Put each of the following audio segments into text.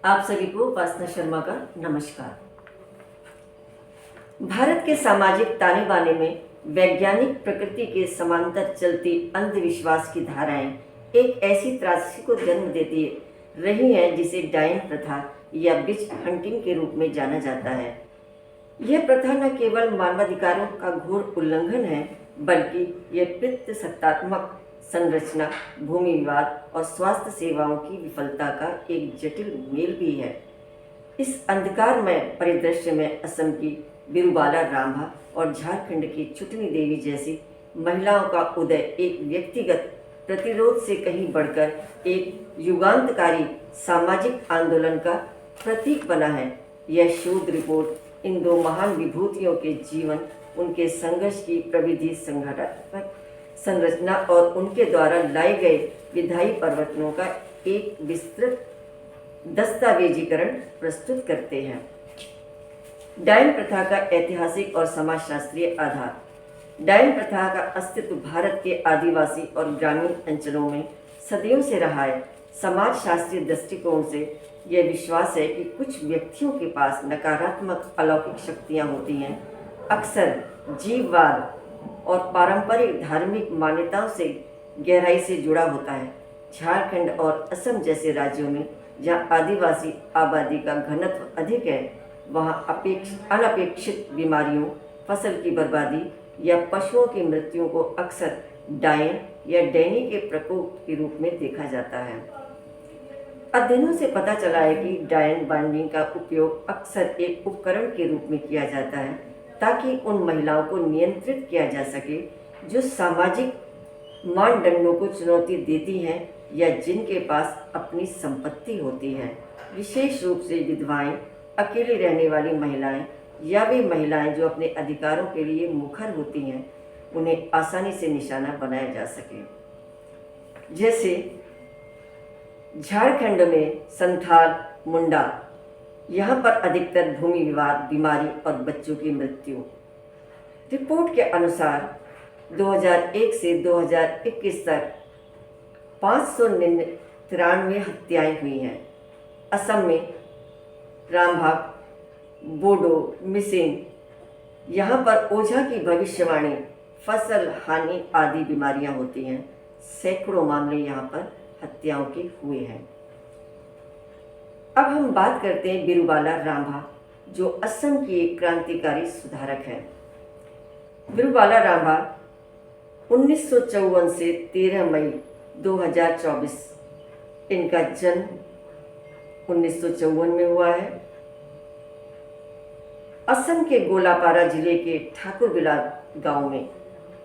आप सभी को उपासना शर्मा का नमस्कार। भारत के सामाजिक ताने बाने में वैज्ञानिक प्रकृति के समांतर चलती अंधविश्वास की धाराएं एक ऐसी त्रासदी को जन्म देती रही हैं जिसे डायन प्रथा या विच हंटिंग के रूप में जाना जाता है। यह प्रथा न केवल मानवाधिकारों का घोर उल्लंघन है, बल्कि यह पितृसत्तात्मक संरचना, भूमि विवाद और स्वास्थ्य सेवाओं की विफलता का एक जटिल मेल भी है। इस अंधकारमय परिदृश्य में असम की बिरुबाला रांभा और झारखंड की चुटनी देवी जैसी महिलाओं का उदय एक व्यक्तिगत प्रतिरोध से कहीं बढ़कर एक युगांतकारी सामाजिक आंदोलन का प्रतीक बना है। यह शोध रिपोर्ट इन दो महान विभूतियों के जीवन, उनके संघर्ष की प्रविधि, संगठनात्मक संरचना और उनके द्वारा लाए गए विधायी परिवर्तनों का एक विस्तृत दस्तावेजीकरण प्रस्तुत करते हैं। डायन प्रथा का ऐतिहासिक और समाजशास्त्रीय आधार। डायन प्रथा का अस्तित्व भारत के आदिवासी और ग्रामीण अंचलों में सदियों से रहा है। समाजशास्त्रीय दृष्टिकोण से यह विश्वास है कि कुछ व्यक्तियों के पास नकारात्मक अलौकिक शक्तियाँ होती हैं। अक्सर जीववाद और पारंपरिक धार्मिक मान्यताओं से गहराई से जुड़ा होता है। झारखंड और असम जैसे राज्यों में जहाँ आदिवासी आबादी का घनत्व अधिक है, वहाँ अनपेक्षित बीमारियों, फसल की बर्बादी या पशुओं की मृत्यु को अक्सर डायन या डैनी के प्रकोप के रूप में देखा जाता है। अध्ययनों से पता चला है कि डायन बाइंडिंग का उपयोग अक्सर एक उपकरण के रूप में किया जाता है ताकि उन महिलाओं को नियंत्रित किया जा सके जो सामाजिक मानदंडों को चुनौती देती हैं या जिनके पास अपनी संपत्ति होती है। विशेष रूप से विधवाएं, अकेली रहने वाली महिलाएं या वे महिलाएं जो अपने अधिकारों के लिए मुखर होती हैं, उन्हें आसानी से निशाना बनाया जा सके। जैसे झारखंड में संथाल, मुंडा, यहाँ पर अधिकतर भूमि विवाद, बीमारी और बच्चों की मृत्यु। रिपोर्ट के अनुसार 2001 से 2021 तक 593 हत्याएं हुई हैं। असम में रामभाग, बोडो, मिसिंग, यहाँ पर ओझा की भविष्यवाणी, फसल हानि आदि बीमारियाँ होती हैं। सैकड़ों मामले यहाँ पर हत्याओं के हुए हैं। अब हम बात करते हैं बिरुबाला रांभा, जो असम की एक क्रांतिकारी सुधारक है। बिरुबाला रांभा 1954 से 13 मई 2024, इनका जन्म 1954 में हुआ है। असम के गोलापारा जिले के ठाकुरबिला गांव में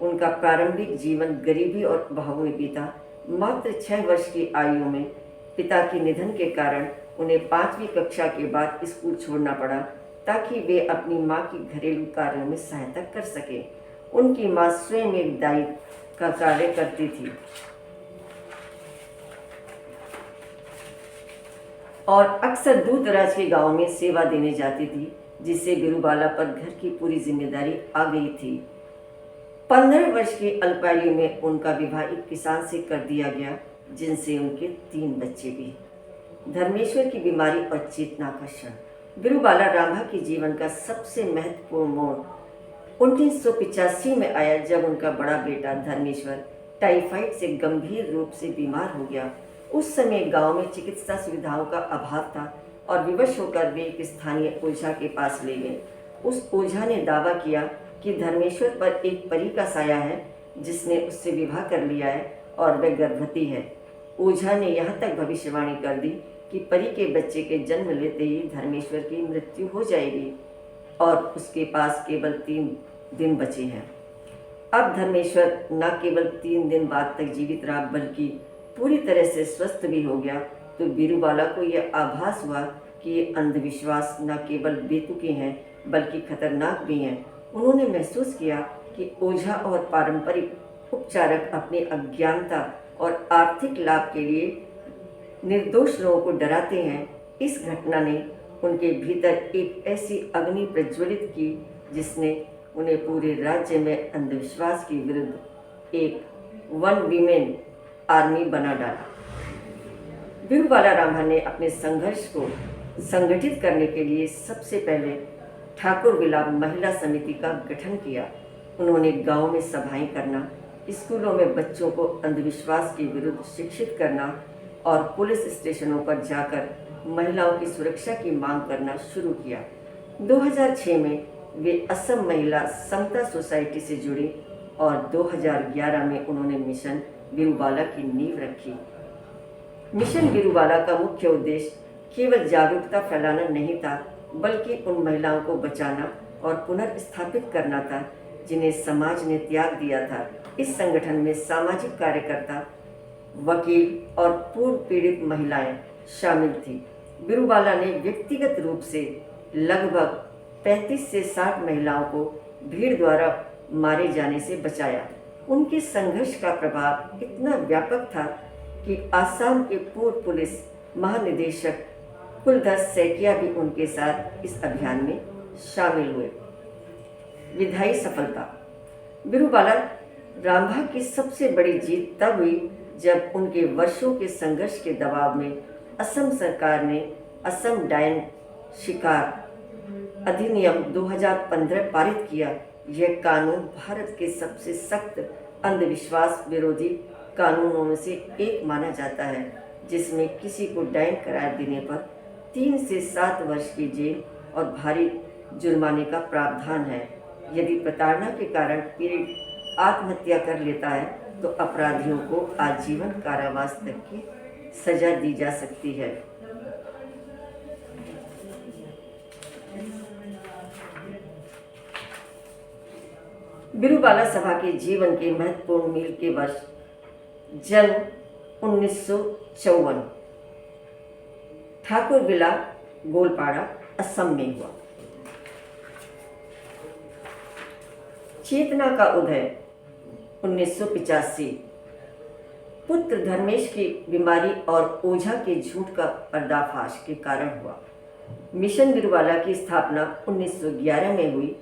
उनका प्रारंभिक जीवन गरीबी और अभाव में बीता। मात्र 6 वर्ष की आयु में पिता के निधन के कारण उन्हें 5वीं कक्षा के बाद स्कूल छोड़ना पड़ा ताकि वे अपनी मां की घरेलू कार्यों में सहायता कर सके। उनकी मां स्वयं एक दाई का कार्य करती थी और अक्सर दूर दराज के गांव में सेवा देने जाती थी, जिससे बिरुबाला पर घर की पूरी जिम्मेदारी आ गई थी। 15 वर्ष की अल्पायु में उनका विवाह एक किसान से कर दिया गया, जिनसे उनके 3 बच्चे भी। धर्मेश्वर की बीमारी और चेतनाकर्षण। बिरुबाला रांभा के जीवन का सबसे महत्वपूर्ण मोड़ 1985 में आया, जब उनका बड़ा बेटा धर्मेश्वर टाइफाइड से गंभीर रूप से बीमार हो गया। उस समय गांव में चिकित्सा सुविधाओं का अभाव था और विवश होकर वे एक स्थानीय ओझा के पास ले गए। उस ओझा ने दावा किया कि धर्मेश्वर पर एक परी का साया है, जिसने उससे विवाह कर लिया है और वह गर्भवती है। ओझा ने यहाँ तक भविष्यवाणी कर दी कि परी के बच्चे के जन्म लेते ही धर्मेश्वर की मृत्यु हो जाएगी और उसके पास केवल 3 दिन बचे हैं। अब धर्मेश्वर न केवल 3 दिन बाद तक जीवित रहा, बल्कि पूरी तरह से स्वस्थ भी हो गया। तो बिरुबाला को यह आभास हुआ कि ये अंधविश्वास न केवल बेतुके हैं, बल्कि खतरनाक भी हैं। उन्होंने महसूस किया कि ओझा और पारंपरिक उपचारक अपनी अज्ञानता और आर्थिक लाभ के लिए निर्दोष लोगों को डराते हैं। इस घटना ने उनके भीतर एक ऐसी अग्नि प्रज्वलित की जिसने उन्हें पूरे राज्य में अंधविश्वास के विरुद्ध एक वन वीमेन आर्मी बना डाला। बिरूबाला रामा ने अपने संघर्ष को संगठित करने के लिए सबसे पहले ठाकुर विला महिला समिति का गठन किया। उन्होंने गांव में सभाएं करना, स्कूलों में बच्चों को अंधविश्वास के विरुद्ध शिक्षित करना और पुलिस स्टेशनों पर जाकर महिलाओं की सुरक्षा की मांग करना शुरू किया। 2006 में वे असम महिला समता सोसाइटी से जुड़ी और 2011 में उन्होंने मिशन बिरूबाला की नींव रखी। मिशन बिरूबाला का मुख्य उद्देश्य केवल जागरूकता फैलाना नहीं था, बल्कि उन महिलाओं को बचाना और पुनर्स्थापित करना था जिन्हें समाज ने त्याग दिया था। इस संगठन में सामाजिक कार्यकर्ता, वकील और पूर्व पीड़ित महिलाएं शामिल थी। बिरूबाला ने व्यक्तिगत रूप से लगभग 35 से 60 महिलाओं को भीड़ द्वारा मारे जाने से बचाया। उनके संघर्ष का प्रभाव इतना व्यापक था कि आसाम के पूर्व पुलिस महानिदेशक कुलधर सैकिया भी उनके साथ इस अभियान में शामिल हुए। विधायी सफलता। बिरूबाला रामा की सबसे बड़ी जीत तब हुई जब उनके वर्षों के संघर्ष के दबाव में असम सरकार ने असम डायन शिकार अधिनियम 2015 पारित किया। यह कानून भारत के सबसे सख्त अंधविश्वास विरोधी कानूनों में से एक माना जाता है, जिसमें किसी को डायन करार देने पर 3 से 7 वर्ष की जेल और भारी जुर्माने का प्रावधान है। यदि प्रताड़ना के कारण पीड़ित आत्महत्या कर लेता है तो अपराधियों को आजीवन कारावास तक की सजा दी जा सकती है। बिरूबाला सभा के जीवन के महत्वपूर्ण मील के वर्ष। जन्म 1954, ठाकुर विला गोलपाड़ा असम में हुआ। चेतना का उदय 1985, पुत्र धर्मेश की बीमारी और ओझा के झूठ का पर्दाफाश के कारण हुआ। मिशन बिरूबाला की स्थापना 1911 में हुई।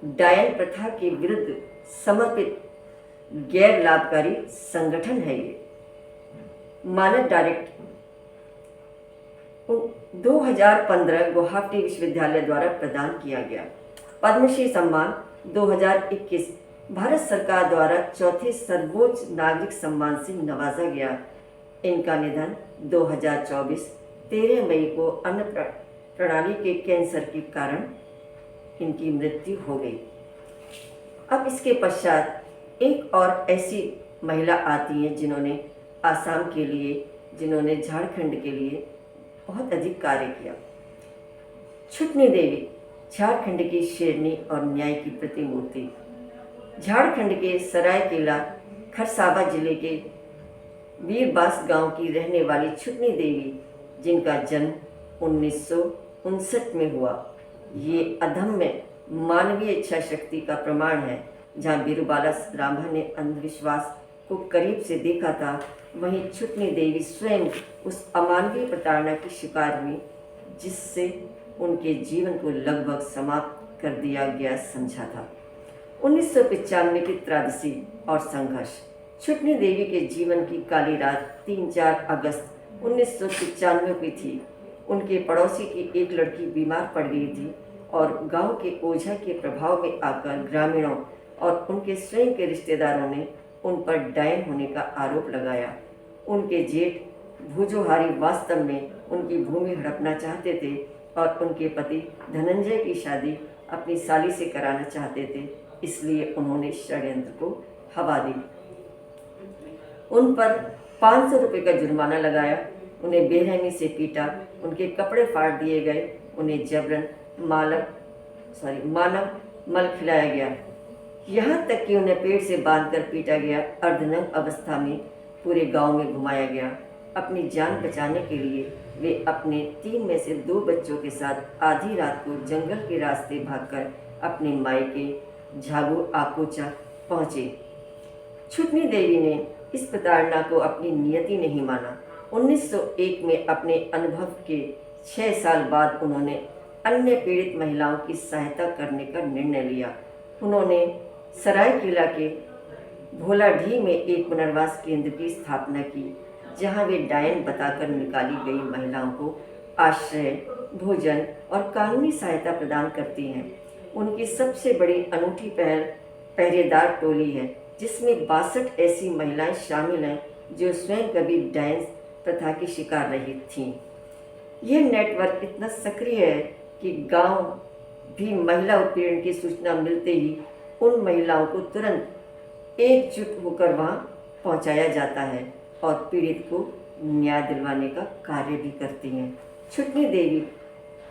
डायन प्रथा के विरुद्ध समर्पित गैर लाभकारी संगठन है ये। मानद डायरेक्ट 2015 गुवाहाटी विश्वविद्यालय द्वारा प्रदान किया गया। पद्मश्री सम्मान 2021 भारत सरकार द्वारा चौथे सर्वोच्च नागरिक सम्मान से नवाजा गया। इनका निधन 2024 13 मई को अन्न प्रणाली के कैंसर के कारण इनकी मृत्यु हो गई। अब इसके पश्चात एक और ऐसी महिला आती है जिन्होंने आसाम के लिए, जिन्होंने झारखंड के लिए बहुत अधिक कार्य किया। छुटनी देवी झारखंड की शेरनी और न्याय की प्रतिमूर्ति। झारखंड के सरायकेला खरसावा जिले के वीरबास गांव की रहने वाली छुटनी देवी, जिनका जन्म 1959 में हुआ, ये अदम्य मानवीय इच्छा शक्ति का प्रमाण है। जहाँ बिरूबाला रामा ने अंधविश्वास को करीब से देखा था, वहीं छुटनी देवी स्वयं उस अमानवीय प्रताड़ना की शिकार हुई जिससे उनके जीवन को लगभग समाप्त कर दिया गया समझा था। 1995 की त्रासदी और संघर्ष। छुटनी देवी के जीवन की काली रात 3-4 अगस्त 1995 की थी। उनके पड़ोसी की एक लड़की बीमार पड़ गई थी और गांव के ओझा के प्रभाव में आकर ग्रामीणों और उनके स्वयं के रिश्तेदारों ने उन पर डायन होने का आरोप लगाया। उनके जेठ भूजोहारी वास्तव में उनकी भूमि हड़पना चाहते थे और उनके पति धनंजय की शादी अपनी साली से कराना चाहते थे, इसलिए उन्होंने षड्यंत्र को हवा दी। उन पर 500 रुपये का जुर्माना लगाया, उन्हें बेरहमी से पीटा, उनके कपड़े फाड़ दिए गए, उन्हें जबरन मानव मल खिलाया गया, यहाँ तक कि उन्हें पेड़ से बांधकर पीटा गया। अर्धनग्न अवस्था में पूरे गांव में घुमाया गया। अपनी जान बचाने के लिए वे अपने 3 में से 2 बच्चों के साथ आधी रात को जंगल के रास्ते भागकर अपने मायके झागू आकोचा पहुँचे। छुटनी देवी ने इस प्रताड़ना को अपनी नियति नहीं माना। 1901 में अपने अनुभव के 6 साल बाद उन्होंने अन्य पीड़ित महिलाओं की सहायता करने का निर्णय लिया। उन्होंने सरायकेला के भोलाढी में एक पुनर्वास केंद्र की स्थापना की, जहां वे डायन बताकर निकाली गई महिलाओं को आश्रय, भोजन और कानूनी सहायता प्रदान करती हैं। उनकी सबसे बड़ी अनूठी पहल पहरेदार टोली है, जिसमें 62 ऐसी महिलाएं शामिल हैं जो स्वयं कभी डायन प्रथा की शिकार रही थीं। यह नेटवर्क इतना सक्रिय है कि गांव भी महिला उत्पीड़न की सूचना मिलते ही उन महिलाओं को तुरंत एकजुट होकर वहां पहुंचाया जाता है और पीड़ित को न्याय दिलवाने का कार्य भी करती हैं। छुटनी देवी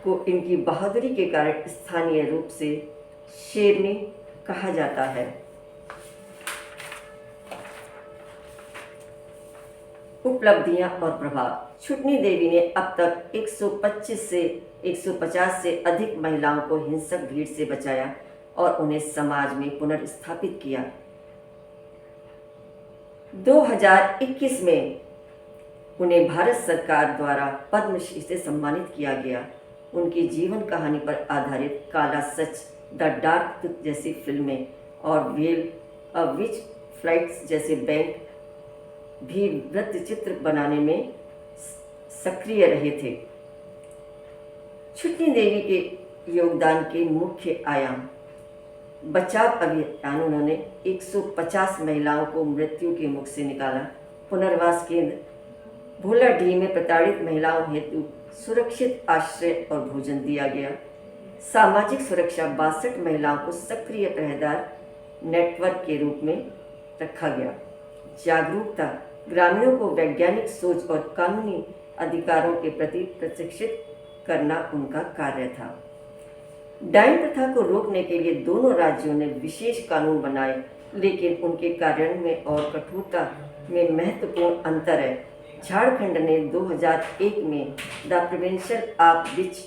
को इनकी बहादुरी के कारण स्थानीय रूप से शेरनी कहा जाता है। उपलब्धियां और प्रभाव। छुटनी देवी ने अब तक 125 से 150 से अधिक महिलाओं को हिंसक भीड़ से बचाया और उन्हें समाज में पुनर्स्थापित किया। 2021 में उन्हें भारत सरकार द्वारा पद्मश्री से सम्मानित किया गया। उनकी जीवन कहानी पर आधारित काला सच, द डार्क ट्रुथ जैसी फिल्में और वेल अ विच फ्लाइट्स जैसे बैंक भी वृत्तचित्र बनाने में सक्रिय रहे थे। छुटनी देवी के योगदान के मुख्य आयाम। बचाव अभियान। उन्होंने 150 महिलाओं को मृत्यु के मुख से निकाला। पुनर्वास केंद्र। भोलाडीह में प्रताड़ित महिलाओं हेतु सुरक्षित आश्रय और भोजन दिया गया। सामाजिक सुरक्षा। 62 महिलाओं को सक्रिय पहरेदार नेटवर्क के रूप में रखा गया। जागरूकता। ग्रामीणों को वैज्ञानिक सोच और कानूनी अधिकारों के प्रति प्रशिक्षित करना उनका कार्य था। डायन प्रथा को रोकने के लिए दोनों राज्यों ने विशेष कानून बनाए, लेकिन उनके कार्यान्वयन में और कठोरता में महत्वपूर्ण अंतर है। झारखंड ने 2001 में the prevention of which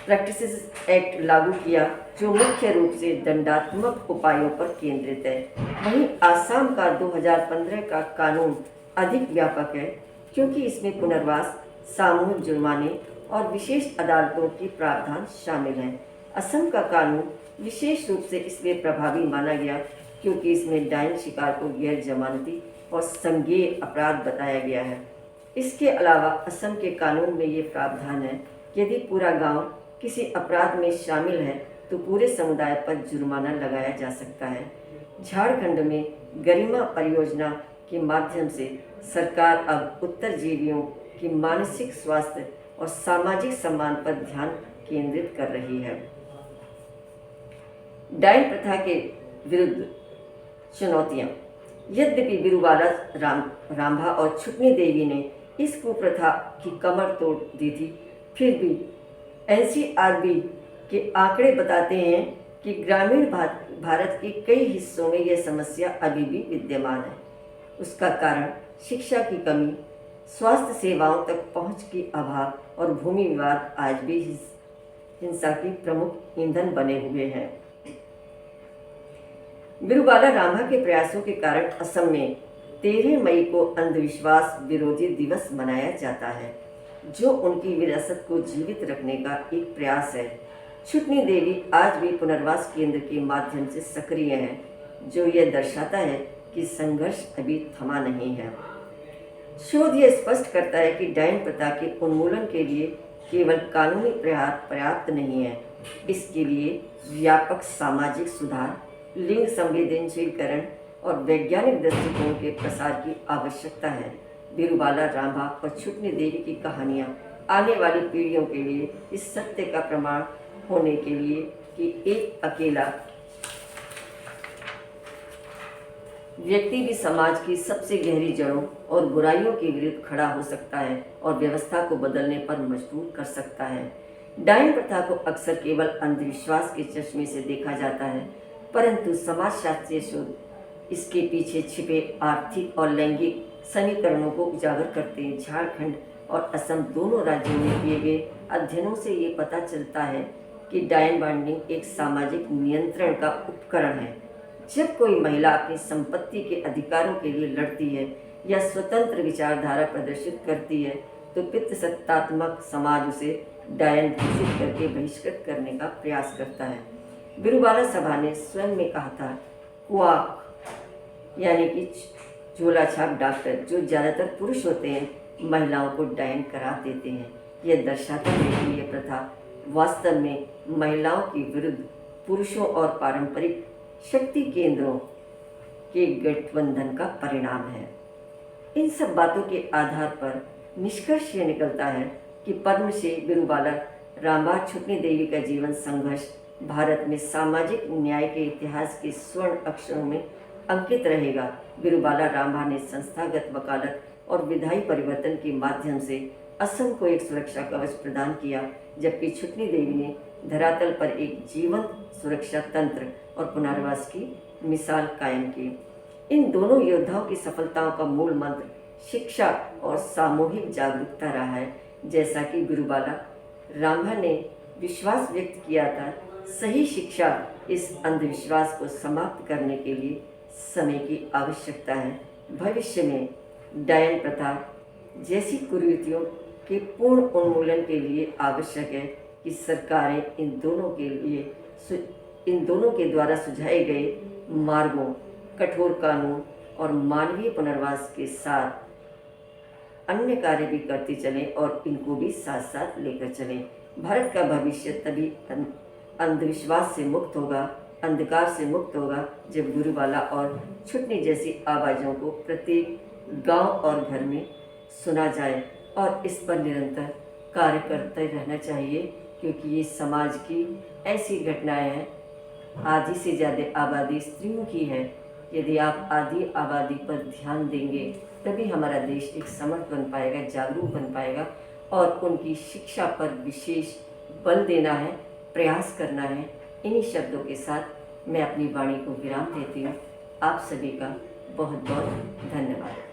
practices act लागू किया, जो मुख्य रूप से दंडात्मक उपायों पर केंद्रित है। वहीं आसाम का 2015 का कानून अधिक व्यापक है, क्योंकि इसमें पुनर्वास, सामूहिक जुर्माने और विशेष अदालतों की प्रावधान शामिल हैं। असम का कानून विशेष रूप से इसलिए प्रभावी माना गया क्योंकि इसमें डायन शिकार को गैर जमानती और संज्ञेय अपराध बताया गया है। इसके अलावा असम के कानून में ये प्रावधान है कि यदि पूरा गांव किसी अपराध में शामिल है तो पूरे समुदाय पर जुर्माना लगाया जा सकता है। झारखंड में गरिमा परियोजना के माध्यम से सरकार अब उत्तरजीवियों की मानसिक स्वास्थ्य और सामाजिक सम्मान पर ध्यान केंद्रित कर रही है। डायन प्रथा के विरुद्ध चुनौतियां। यद्यपि बिरुवाला रांभा और छुटनी देवी ने इस कुप्रथा की कमर तोड़ दी थी, फिर भी एनसीआरबी के आंकड़े बताते हैं कि ग्रामीण भारत के कई हिस्सों में यह समस्या अभी भी विद्यमान है। उसका कारण शिक्षा की कमी, स्वास्थ्य सेवाओं तक पहुंच की अभाव और भूमि विवाद आज भी हिंसा की प्रमुख ईंधन बने हुए हैं। बिरुवाला रांभा के प्रयासों के कारण असम में 13 मई को अंधविश्वास विरोधी दिवस मनाया जाता है, जो उनकी विरासत को जीवित रखने का एक प्रयास है। छुटनी देवी आज भी पुनर्वास केंद्र के माध्यम से सक्रिय है, जो यह दर्शाता है कि संघर्ष अभी थमा नहीं है। शोध यह स्पष्ट करता है कि डायन प्रथा के उन्मूलन के लिए केवल कानूनी प्रयास पर्याप्त नहीं है। इसके लिए व्यापक सामाजिक सुधार, लिंग संवेदनशीलकरण और वैज्ञानिक दृष्टिकोण के प्रसार की आवश्यकता है। बिरुवाला रांभा और छुटनी देवी की कहानियाँ आने वाली पीढ़ियों के लिए इस सत्य का प्रमाण होने के लिए कि एक अकेला व्यक्ति भी समाज की सबसे गहरी जड़ों और बुराइयों के विरुद्ध खड़ा हो सकता है और व्यवस्था को बदलने पर मजबूर कर सकता है। डायन प्रथा को अक्सर केवल अंधविश्वास के चश्मे से देखा जाता है, परंतु समाजशास्त्रीय शोध इसके पीछे छिपे आर्थिक और लैंगिक समीकरणों को उजागर करते हैं। झारखंड और असम दोनों राज्यों में किए गए अध्ययनों से ये पता चलता है कि डायन बाइंडिंग एक सामाजिक नियंत्रण का उपकरण है। जब कोई महिला अपनी संपत्ति के अधिकारों के लिए लड़ती है या स्वतंत्र विचारधारा प्रदर्शित करती है, तो पितृसत्तात्मक समाज उसे डायन घोषित करके बहिष्कृत करने का प्रयास करता है। बिरुवाला सभा ने स्वयं में कहा था, क्वाक यानी कि झोला छाप डॉक्टर, जो ज़्यादातर पुरुष होते हैं, महिलाओं को डायन करार देते हैं। यह दर्शाता है कि यह प्रथा वास्तव में महिलाओं के विरुद्ध पुरुषों और पारंपरिक शक्ति केंद्रों के गठबंधन का परिणाम है। इन सब बातों के आधार पर निष्कर्ष यह निकलता है कि पद्मश्री बिरुबाला रामबा छुटनी देवी का जीवन संघर्ष भारत में सामाजिक न्याय के इतिहास के स्वर्ण अक्षरों में अंकित रहेगा। बिरुबाला रामबा ने संस्थागत वकालत और विधायी परिवर्तन के माध्यम से असम को एक सुरक्षा कवच प्रदान किया, जबकि छुटनी देवी ने धरातल पर एक जीवंत सुरक्षा तंत्र और पुनर्वास की मिसाल कायम की। इन दोनों योद्धाओं की सफलताओं का मूल मंत्र शिक्षा और सामूहिक जागरूकता रहा है। जैसा कि बिरुबाला रामबा ने विश्वास व्यक्त किया था, सही शिक्षा इस अंधविश्वास को समाप्त करने के लिए समय की आवश्यकता है। भविष्य में डायन प्रथा जैसी कुरीतियों के पूर्ण उन्मूलन के लिए आवश्यक है कि सरकारें इन दोनों के द्वारा सुझाए गए मार्गों, कठोर कानून और मानवीय पुनर्वास के साथ अन्य कार्य भी करती चलें और इनको भी साथ साथ लेकर चलें। भारत का भविष्य तभी अंधविश्वास से मुक्त होगा, अंधकार से मुक्त होगा, जब बिरुबाला और छुटनी जैसी आवाज़ों को प्रत्येक गांव और घर में सुना जाए। और इस पर निरंतर कार्य करते रहना चाहिए, क्योंकि ये समाज की ऐसी घटनाएं हैं। आधी से ज़्यादा आबादी स्त्रियों की है। यदि आप आधी आबादी पर ध्यान देंगे तभी हमारा देश एक समर्थ बन पाएगा, जागरूक बन पाएगा। और उनकी शिक्षा पर विशेष बल देना है, प्रयास करना है। इन्हीं शब्दों के साथ मैं अपनी वाणी को विराम देती हूँ। आप सभी का बहुत बहुत धन्यवाद।